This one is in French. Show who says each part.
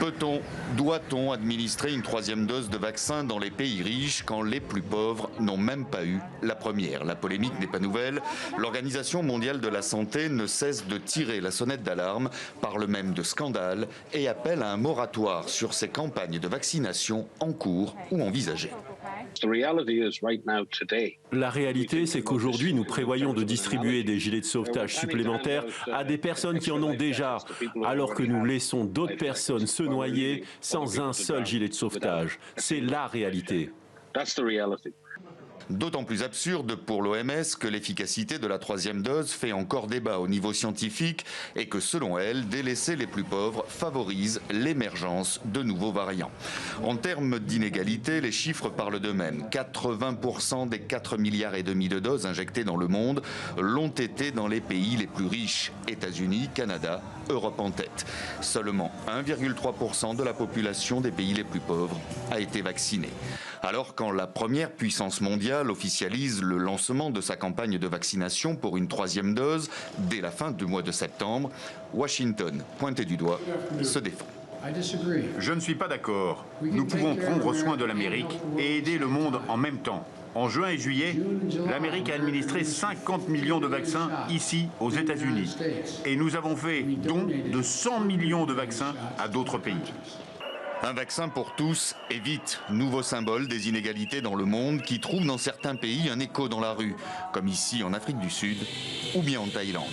Speaker 1: Peut-on, doit-on administrer une troisième dose de vaccin dans les pays riches quand les plus pauvres n'ont même pas eu la première? La polémique n'est pas nouvelle. L'Organisation mondiale de la santé ne cesse de tirer la sonnette d'alarme, parle même de scandale et appelle à un moratoire sur ces campagnes de vaccination en cours ou envisagées.
Speaker 2: La réalité, c'est qu'aujourd'hui, nous prévoyons de distribuer des gilets de sauvetage supplémentaires à des personnes qui en ont déjà, alors que nous laissons d'autres personnes se noyer sans un seul gilet de sauvetage. C'est la réalité.
Speaker 1: D'autant plus absurde pour l'OMS que l'efficacité de la troisième dose fait encore débat au niveau scientifique et que selon elle, délaisser les plus pauvres favorise l'émergence de nouveaux variants. En termes d'inégalité, les chiffres parlent d'eux-mêmes. 80% des 4,5 milliards de doses injectées dans le monde l'ont été dans les pays les plus riches, États-Unis, Canada, Europe en tête. Seulement 1,3% de la population des pays les plus pauvres a été vaccinée. Alors quand la première puissance mondiale officialise le lancement de sa campagne de vaccination pour une troisième dose dès la fin du mois de septembre, Washington, pointé du doigt, se défend.
Speaker 3: Je ne suis pas d'accord. Nous pouvons prendre soin de l'Amérique et aider le monde en même temps. En juin et juillet, l'Amérique a administré 50 millions de vaccins ici, aux États-Unis. Et nous avons fait don de 100 millions de vaccins à d'autres pays.
Speaker 1: Un vaccin pour tous et vite, nouveau symbole des inégalités dans le monde qui trouve dans certains pays un écho dans la rue, comme ici en Afrique du Sud ou bien en Thaïlande.